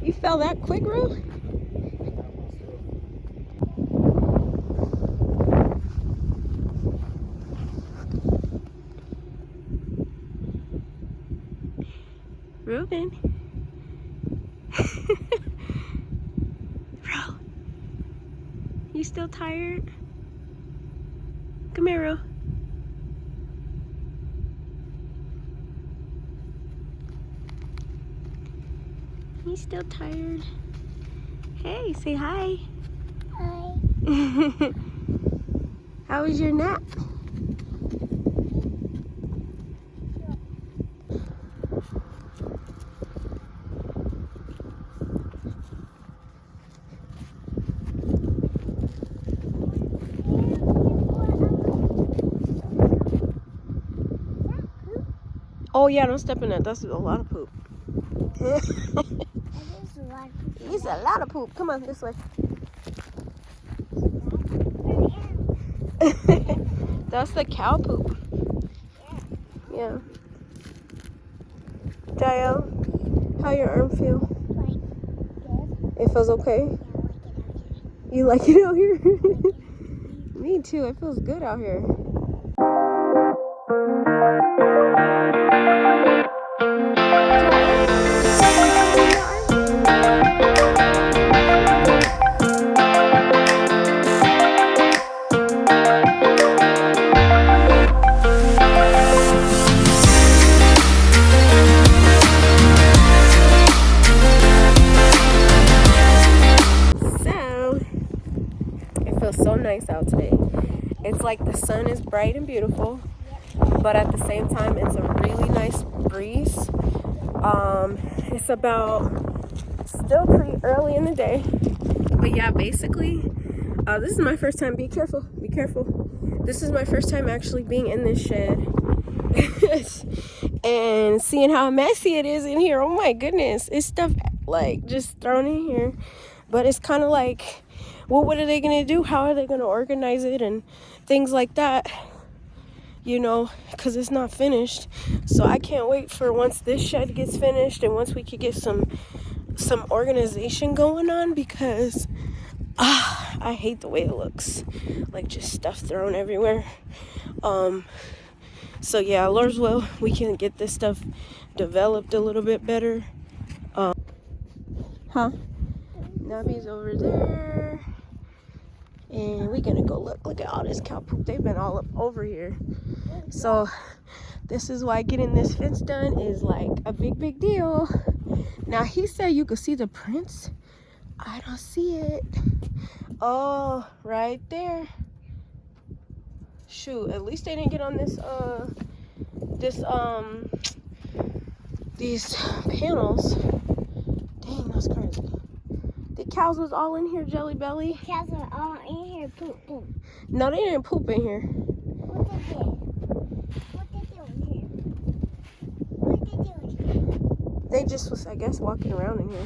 You fell that quick, Ru? Reuben. Bro. You still tired? Come here, Ru. You still tired? Hey, say hi. Hi. How was your nap? Oh yeah, don't step in that. That's a lot of poop. It's a lot of poop. Come on, this way. That's the cow poop. Yeah. Jael, how your arm feel? It feels okay? You like it out here? Me too. It feels good out here. So nice out today. It's like the sun is bright and beautiful, but at the same time it's a really nice breeze. It's about still pretty early in the day, but yeah, basically this is my first time. Be careful, this is my first time actually being in this shed and seeing how messy it is in here. Oh my goodness, it's stuff like just thrown in here, but it's kind of like, well, what are they going to do? How are they going to organize it and things like that, you know, because it's not finished. So I can't wait for once this shed gets finished and once we could get some organization going on, because I hate the way it looks, like just stuff thrown everywhere. So yeah, Lord's will, we can get this stuff developed a little bit better. Nubby's over there. And we're gonna go look at all this cow poop. They've been all up over here. So this is why getting this fence done is like a big deal. Now he said you could see the prints. I don't see it. Oh, right there. Shoot, at least they didn't get on these panels. Dang, that's crazy. The cows was all in here, Jelly Belly. The cows are all in here pooping. No, they didn't poop in here. What they did? What they doing here? What they doing? They just was, I guess, walking around in here.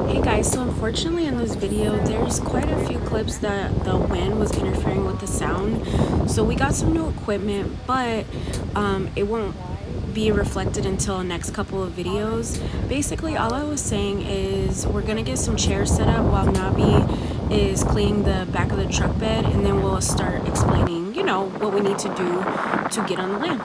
Hey guys, so unfortunately in this video there's quite a few clips that the wind was interfering with the sound. So we got some new equipment, but it won't be reflected until next couple of videos. Basically all I was saying is we're gonna get some chairs set up while Nabi is cleaning the back of the truck bed, and then we'll start explaining, you know, what we need to do to get on the land.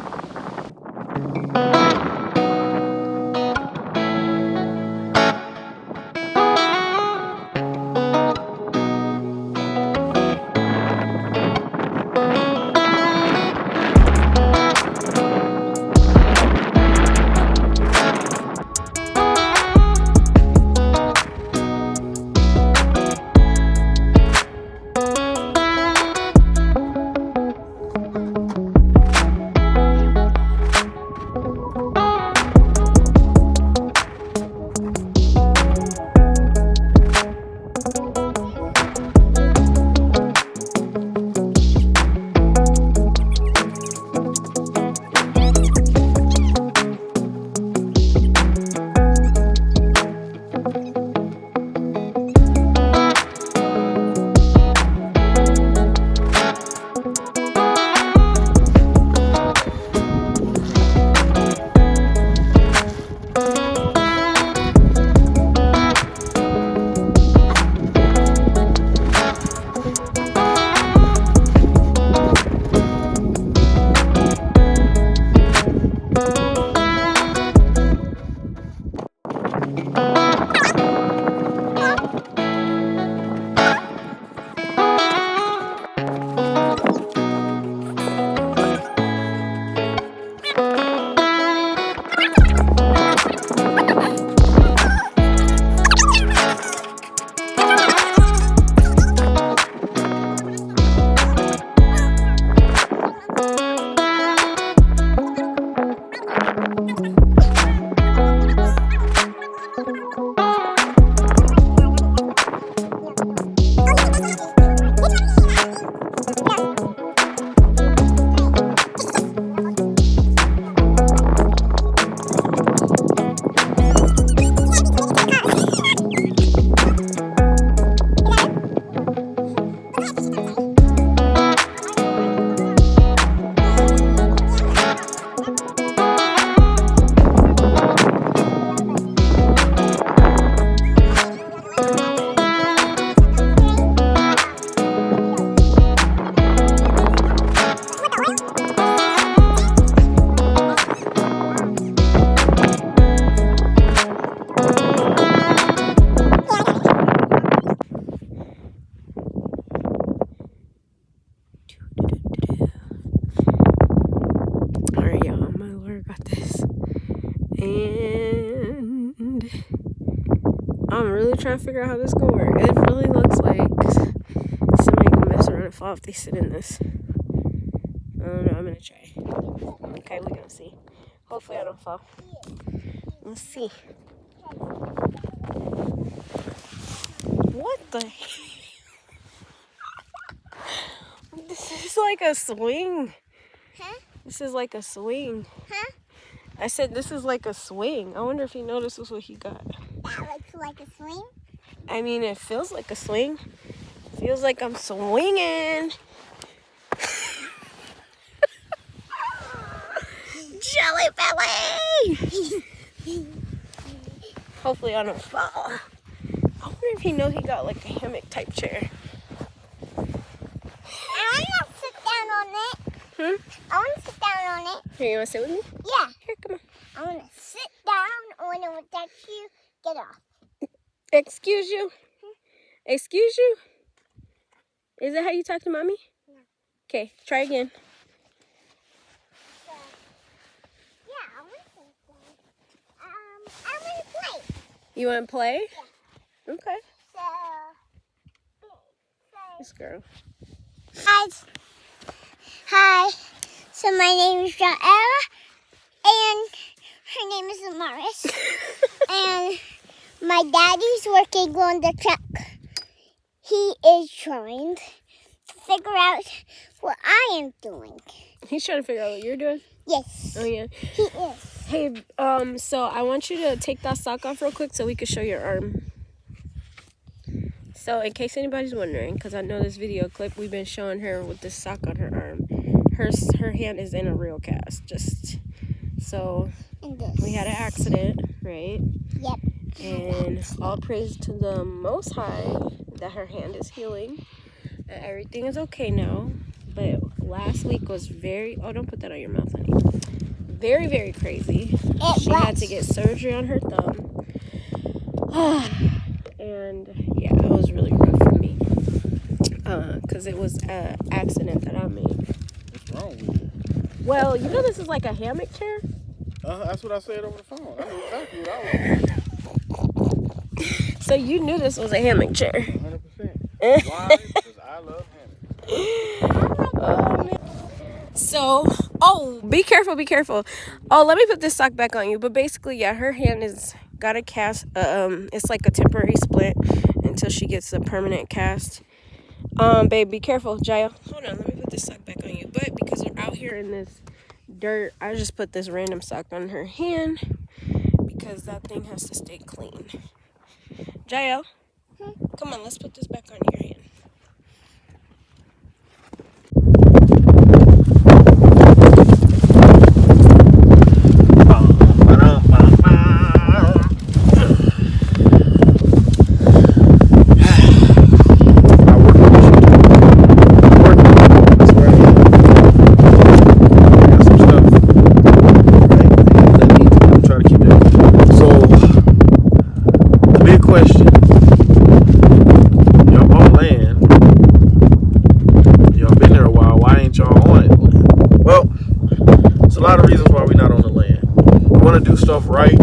And I'm really trying to figure out how this is gonna work. It really looks like somebody can mess around and fall if they sit in this. I don't know, I'm gonna try. Okay, we're gonna see. Hopefully I don't fall. Let's see. What the heck? This is like a swing. Huh? This is like a swing. Huh? I said this is like a swing. I wonder if he noticed this is what he got. That looks like a swing. I mean, it feels like a swing. Feels like I'm swinging. Jelly belly! Hopefully I don't fall. I wonder if he knows he got like a hammock type chair. I want to sit down on it. I want to sit down on it. Here, you want to sit with me? Yeah. Here, come on. I want to sit down on it without you. Get off. Excuse you? Excuse you? Is that how you talk to mommy? No. Okay, try again. Yeah, I want to sit down. I want to play. You want to play? Yeah. Okay. So, This girl. Hi. So my name is Joella, and her name is Amaris. And my daddy's working on the truck. He is trying to figure out what I am doing. He's trying to figure out what you're doing? Yes. Oh, yeah. He is. Hey, so I want you to take that sock off real quick so we can show your arm. So in case anybody's wondering, because I know this video clip, we've been showing her with this sock on her arm. Her hand is in a real cast, just so we had an accident, right? Yep. And all praise to the Most High that her hand is healing. And everything is okay now. But last week was oh, don't put that on your mouth, honey. Very, very crazy. She had to get surgery on her thumb. And yeah, it was really rough for me. Because it was an accident that I made. What's wrong with you? Well, you know this is like a hammock chair? That's what I said over the phone. I knew exactly what I was. So you knew this was a hammock chair. 100%. Why? Because I love hammocks. Oh, man. So, be careful, be careful. Oh, let me put this sock back on you. But basically, yeah, her hand is got a cast. It's like a temporary split until she gets a permanent cast. Babe, be careful, Jaya. Hold on, let me put this sock back on you. But because we're out here in this dirt, I just put this random sock on her hand because that thing has to stay clean. Jaya, come on, let's put this back on your hand. stuff right,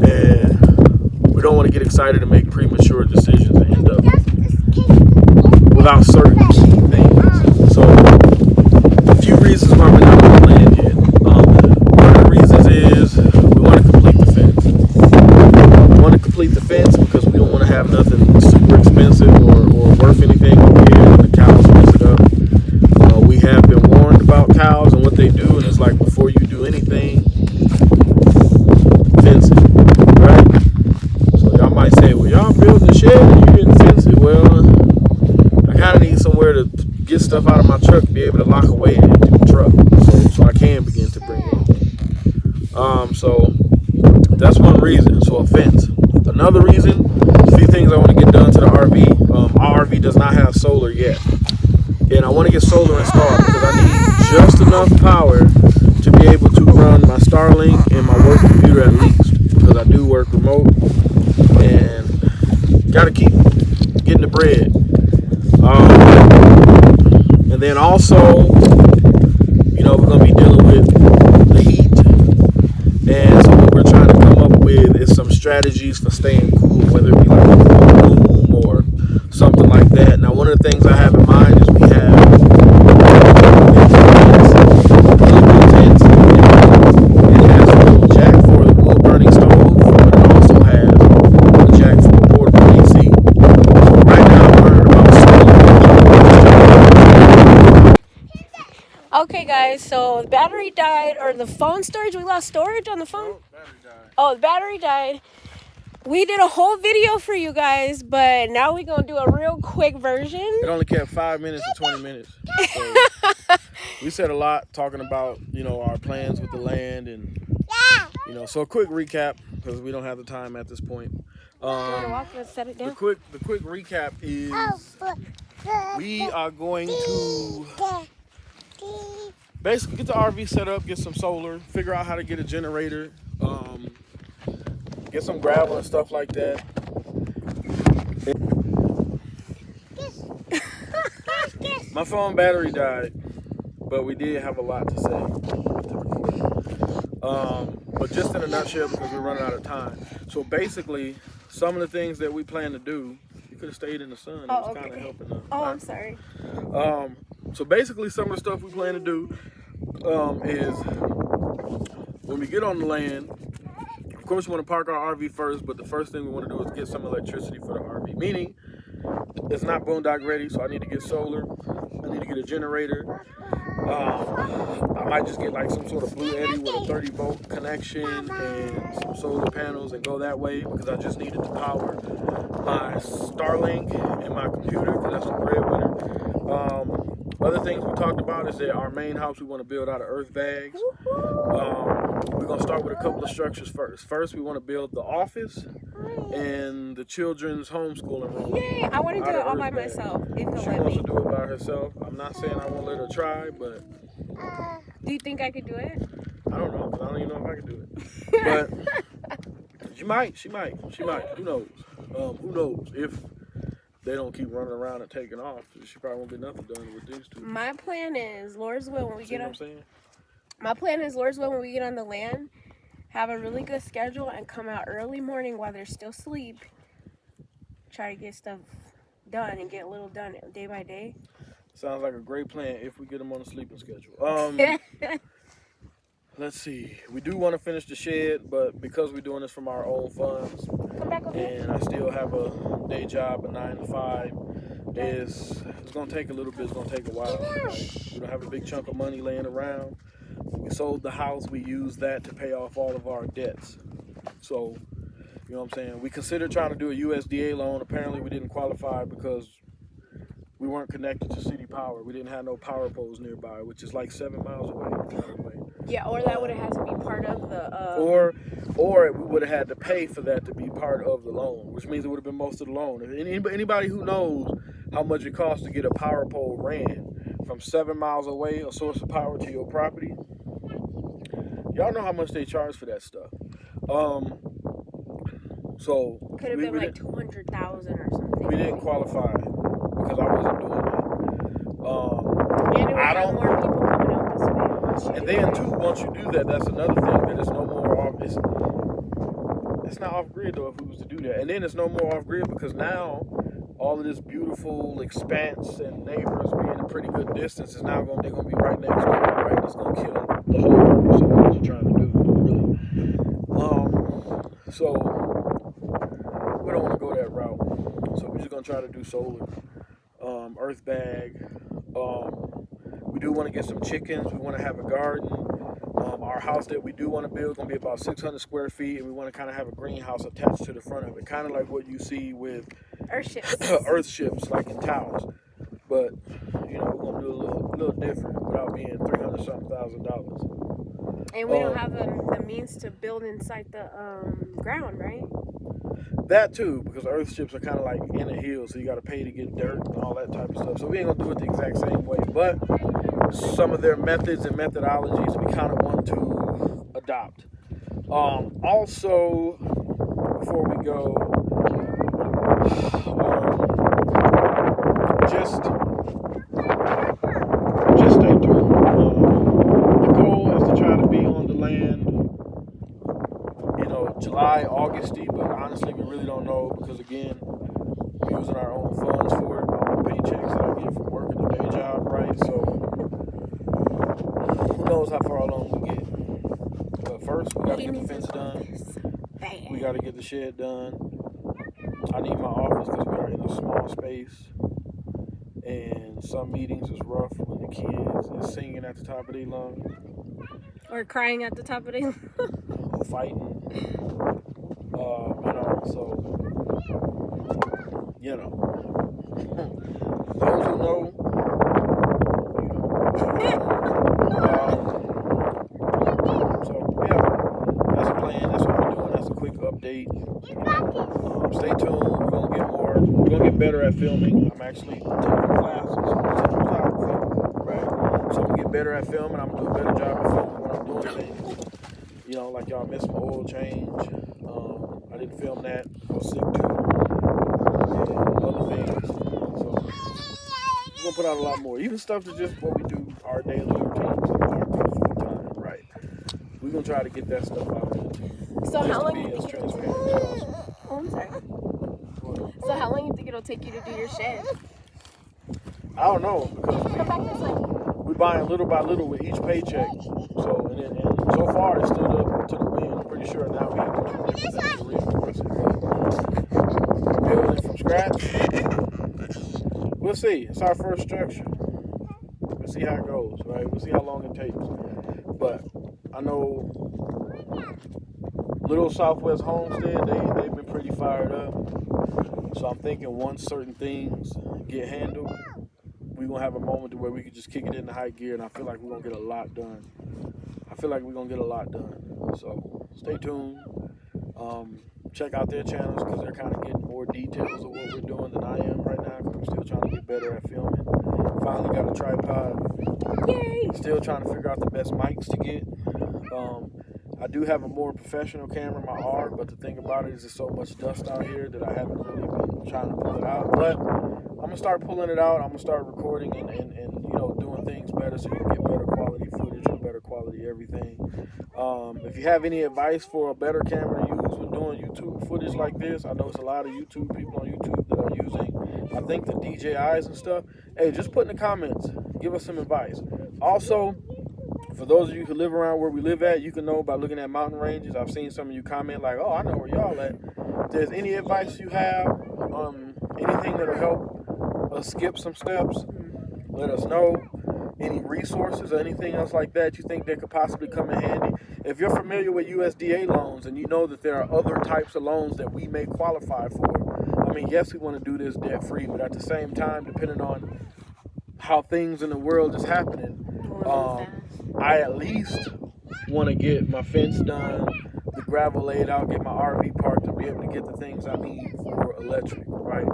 and we don't want to get excited and make premature decisions and end up without certain key things. So a few reasons why we're not on the land yet. One of the reasons is we want to complete the fence. We want to complete the fence because we don't want to have nothing super expensive or worth anything over here and the cows mess it up. We have been warned about cows and what they do, and it's like before you do anything, fence it, right? So y'all might say, well, y'all building a shed and you didn't fence it. Well, I kind of need somewhere to get stuff out of my truck to be able to lock away and empty the truck, so I can begin to bring it. So that's one reason. So a fence. Another reason, a few things I want to get done to the RV. Our RV does not have solar yet, and I want to get solar installed because I need just enough power to be able to run my Starlink and my work computer at least, because I do work remote and got to keep getting the bread. And then also, you know, we're going to be dealing with the heat. And so what we're trying to come up with is some strategies for staying cool, whether it be like a cool room or something like that. Now, one of the things I have in mind is we have tents, and it has a little jack for the wood burning stove, but it also has a jack for a portable AC. So right now I'm learning about solar. Okay, guys, so the battery died, or the phone storage, we lost storage on the phone? No, battery died. Oh, the battery died. We did a whole video for you guys, but now we're going to do a real quick version. It only kept 5 minutes or 20 minutes. So we said a lot talking about, you know, our plans with the land and, you know, so a quick recap because we don't have the time at this point. Set it down. The quick recap is we are going to basically get the RV set up, get some solar, figure out how to get a generator, get some gravel and stuff like that. My phone battery died, but we did have a lot to say with the recording. But just in a nutshell, because we're running out of time. So basically, some of the things that we plan to do, you could have stayed in the sun. It was kind of helping us. Oh, I'm sorry. So basically, some of the stuff we plan to do is when we get on the land, of course, we want to park our RV first, but the first thing we want to do is get some electricity for the RV. Meaning, it's not boondock ready, so I need to get solar. I need to get a generator. I might just get like some sort of Blue Eddy with a 30-volt connection and some solar panels and go that way because I just needed to power my Starlink and my computer because that's the breadwinner. Other things we talked about is that our main house we want to build out of earth bags. We're going to start with a couple of structures first. First, we want to build the office and the children's homeschooling room. Yay, I want to do it all by myself. If She wants to do it by herself. I'm not saying I won't let her try, but... Do you think I could do it? I don't know, because I don't even know if I can do it. But she might. Who knows? Who knows? If they don't keep running around and taking off, she probably won't get nothing done with these two. My plan is, Lord's will, when we See get what on... I'm saying? My plan is, Lord's will, when we get on the land, have a really good schedule and come out early morning while they're still asleep. Try to get stuff done and get a little done day by day. Sounds like a great plan if we get them on a sleeping schedule. Let's see. We do want to finish the shed, but because we're doing this from our own funds, and I still have a day job, a 9 to 5, it's going to take a little bit. It's going to take a while. Right? We don't have a big chunk of money laying around. We sold the house. We used that to pay off all of our debts. So, you know what I'm saying? We considered trying to do a USDA loan. Apparently, we didn't qualify because we weren't connected to city power. We didn't have no power poles nearby, which is like 7 miles away. Yeah, or that would have had to be part of the... Or we would have had to pay for that to be part of the loan, which means it would have been most of the loan. If anybody who knows how much it costs to get a power pole ran from 7 miles away, a source of power to your property, y'all know how much they charge for that stuff. So could have been like 200,000 or something. We didn't qualify because I wasn't doing that. And it would have more people coming out this way. And then too, once you do that, that's another thing that it's no more. it's not off grid though if we was to do that. And then it's no more off grid because now all of this beautiful expanse and neighbors being a pretty good distance is now they're gonna be right next door, right? It's gonna kill the whole purpose of what you're trying to do, really. So we don't want to go that route. So we're just gonna try to do solar, earth bag. We do want to get some chickens. We want to have a garden. Our house that we do want to build is going to be about 600 square feet, and we want to kind of have a greenhouse attached to the front of it, kind of like what you see with earth ships, like in towers. But we're going to do a little different without being $300,000. And we don't have the means to build inside the ground, right? That too, because earth ships are kind of like in a hill, so you got to pay to get dirt and all that type of stuff. So we ain't gonna do it the exact same way, but some of their methods and methodologies we kind of want to adopt. Also, before we go, just stay tuned. The goal is to try to be on the land, July, Augusty, but honestly, we really don't know because, again, we're using our own funds for it, my own paychecks that I get from working the day job, right? So, who knows how far along we get. But first, we got to get the fence done. We got to get the shed done. I need my office because we are in a small space. And some meetings is rough when the kids is singing at the top of their lungs. Or crying at the top of their lungs. Or fighting. Those who know, that's a plan. That's what we're doing. That's a quick update. Stay tuned. We're gonna get more. We're gonna get better at filming. I'm actually taking classes on cinematography, right? So I'm gonna get better at filming. I'm gonna do a better job of filming when I'm doing things. Like y'all missed my oil change. I didn't film that. I was sick too. And other things. So we're gonna put out a lot more. Even stuff that's just what we do, our daily routines, our full time, right? We're gonna try to get that stuff out there too. So how long you you think it'll take you to do your shed? I don't know because we're buying little by little with each paycheck. So and so far it's stood up to the wind. I'm pretty sure now we have to do different things to reinforce it. But building it from scratch, we'll see. It's our first structure. We'll see how it goes, right? We'll see how long it takes. But I know Little Southwest Homestead, they've been pretty fired up. So I'm thinking once certain things get handled, we're going to have a moment where we can just kick it into high gear, and I feel like we're going to get a lot done. So stay tuned. Check out their channels because they're kind of getting more details of what we're doing than I am right now because I'm still trying to get better at filming. Finally got a tripod. Yay! Still trying to figure out the best mics to get. I do have a more professional camera, my R, but the thing about it is there's so much dust out here that I haven't really been trying to pull it out. But I'm going to start pulling it out. I'm going to start recording and doing things better so you can get better quality footage and better quality everything. If you have any advice for a better camera to use when doing YouTube footage like this, I know it's a lot of YouTube people on YouTube that are using, I think, the DJIs and stuff. Hey, just put in the comments. Give us some advice. Also, for those of you who live around where we live at, you can know by looking at mountain ranges. I've seen some of you comment like, oh, I know where y'all at. If there's any advice you have, anything that'll help us skip some steps, let us know. Any resources or anything else like that you think that could possibly come in handy. If you're familiar with USDA loans and you know that there are other types of loans that we may qualify for, I mean, yes, we want to do this debt-free, but at the same time, depending on how things in the world is happening, I at least want to get my fence done, the gravel laid out, get my RV parked, and be able to get the things I need for electric, right?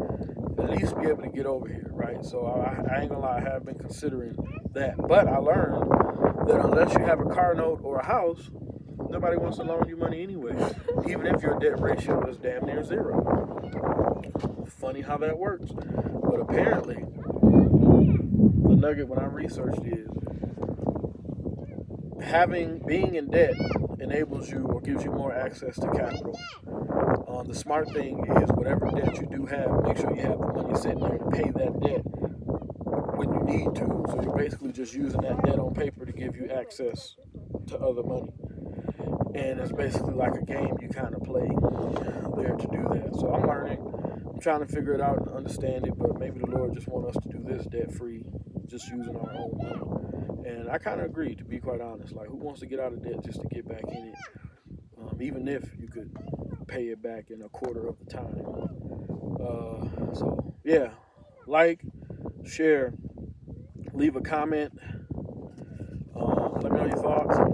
At least be able to get over here, right? So I ain't gonna lie, I have been considering that. But I learned that unless you have a car note or a house, nobody wants to loan you money anyway, even if your debt ratio is damn near zero. Funny how that works. But apparently, the nugget when I researched is being in debt enables you or gives you more access to capital. The smart thing is whatever debt you do have, make sure you have the money sitting there to pay that debt when you need to. So you're basically just using that debt on paper to give you access to other money. And it's basically like a game you kind of play there to do that. So I'm learning. I'm trying to figure it out and understand it, but maybe the Lord just wants us to do this debt-free, just using our own money. And I kind of agree, to be quite honest. Like, who wants to get out of debt just to get back in it? Even if you could pay it back in a quarter of the time. So, yeah. Like, share, leave a comment. Let me know your thoughts. Let me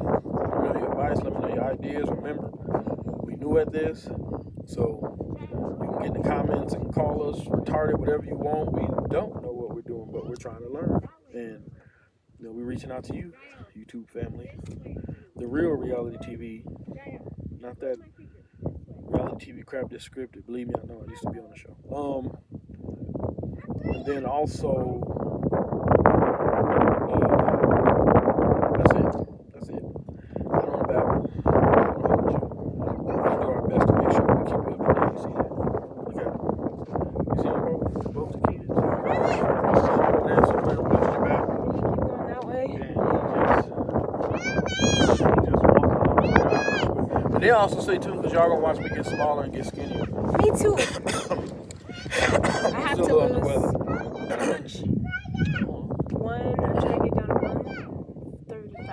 know your advice. Let me know your ideas. Remember, we new at this, so you can get in the comments and call us retarded, whatever you want. We don't know what we're doing, but we're trying to learn. And we're reaching out to you, YouTube family. The real reality TV, not that reality TV crap that's scripted. Believe me, I know. I used to be on the show. And then also, that's it. I don't want to babble. I don't hold you. We'll do our best to make sure we keep you up to date. See that? Look at it. You see them both the kids? There's somewhere watching your back. Keep going that way. He just walking off. But they also say too, because y'all gonna watch me get smaller and get skinnier. Me too. I have to lose how much? I'm trying to get down to 135.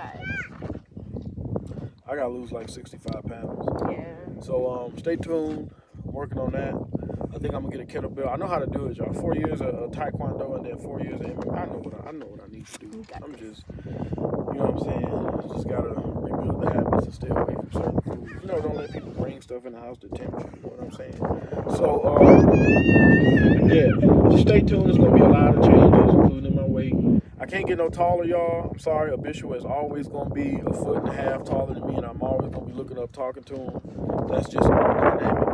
I gotta lose like 65 pounds. Yeah. So stay tuned. I'm working on that. I think I'm gonna get a kettlebell. I know how to do it, y'all. 4 years of Taekwondo and then 4 years of MMA. I know what I need to do. I'm just, you know what I'm saying? Just gotta rebuild the habits and stay away from certain foods. Don't let people bring stuff in the house to tempt you. You know what I'm saying? So yeah, just stay tuned. There's gonna be a lot of changes, including my weight. I can't get no taller, y'all. I'm sorry. Abishua is always gonna be a foot and a half taller than me, and I'm always gonna be looking up, talking to him. That's just our dynamic.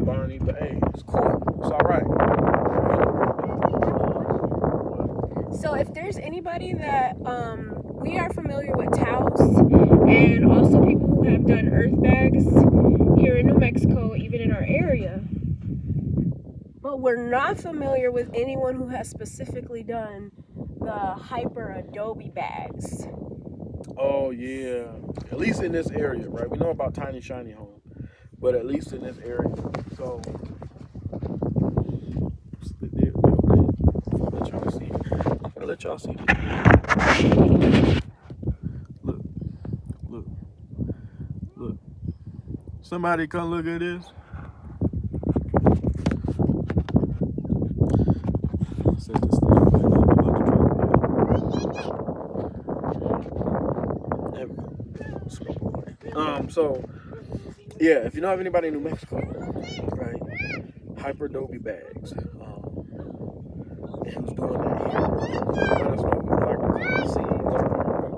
Barney, but hey, it's cool. It's all right. So if there's anybody that we are familiar with towels and also people who have done earth bags here in New Mexico, even in our area, but we're not familiar with anyone who has specifically done the hyper adobe bags. Oh yeah, at least in this area, right? We know about Tiny Shiny Home, but at least in this area. So I'll let y'all see. Look. Somebody come look at this. Says this thing. There we go. Small boy. So yeah, if you know of anybody in New Mexico, right? Hyper Adobe bags. And who's doing that here? Let us know. We'd like to see, learn,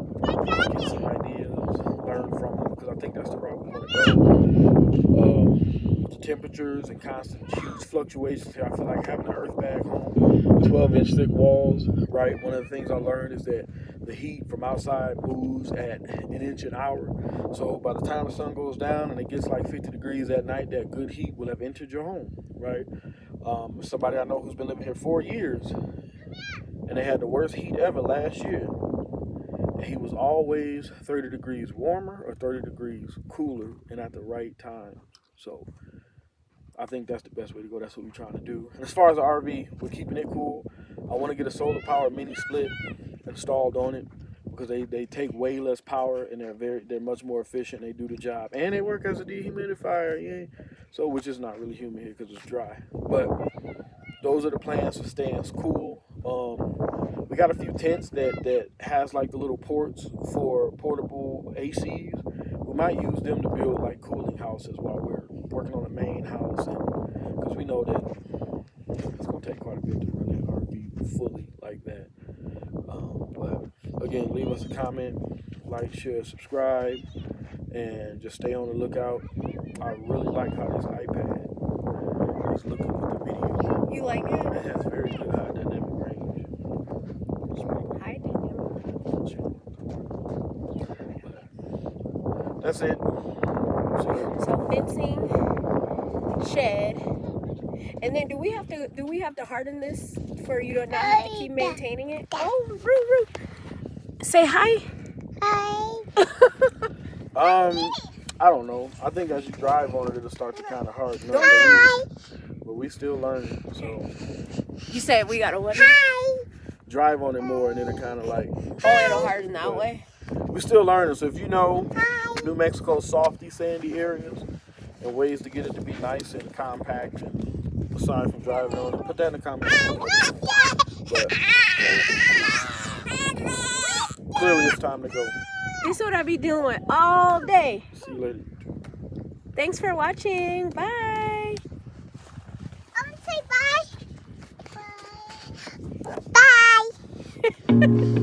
get some ideas, learn from them, because I think that's the route we want to go. The temperatures and constant huge fluctuations here. I feel like having an earth bag home, 12-inch thick walls, right? One of the things I learned is that the heat from outside moves at an inch an hour. So by the time the sun goes down and it gets like 50 degrees at night, that good heat will have entered your home, right? Somebody I know who's been living here 4 years, and they had the worst heat ever last year. And he was always 30 degrees warmer or 30 degrees cooler and at the right time. So I think that's the best way to go. That's what we're trying to do. And as far as the RV, we're keeping it cool. I want to get a solar powered mini split installed on it because they take way less power and they're much more efficient. They do the job and they work as a dehumidifier. Yeah. So which is not really humid here because it's dry. But those are the plans for staying cool. We got a few tents that has like the little ports for portable ACs. We might use them to build like cooling houses while we're working on the main house, and because we know that it's gonna take quite a bit to run that RV fully like that. But again, leave us a comment, like, share, subscribe, and just stay on the lookout. I really like how this iPad is looking with the video. You like it? It has very good high dynamic range. High dynamic. that's it. So fencing, shed, and then do we have to harden this for you to not have to keep maintaining it? Oh, Roo. Say hi. Hi. I don't know. I think as you drive on it, it'll start to kind of harden up. But we still learning. So You said we gotta what? drive on it more, and it'll kind of like. Oh, it'll harden that way. We still learning. So if you know New Mexico's softy, sandy areas and ways to get it to be nice and compact, and aside from driving on it, put that in the comments. But clearly, it's time to go. This is what I be dealing with all day. See you later. Thanks for watching. Bye. I'm gonna say bye. Bye. Bye.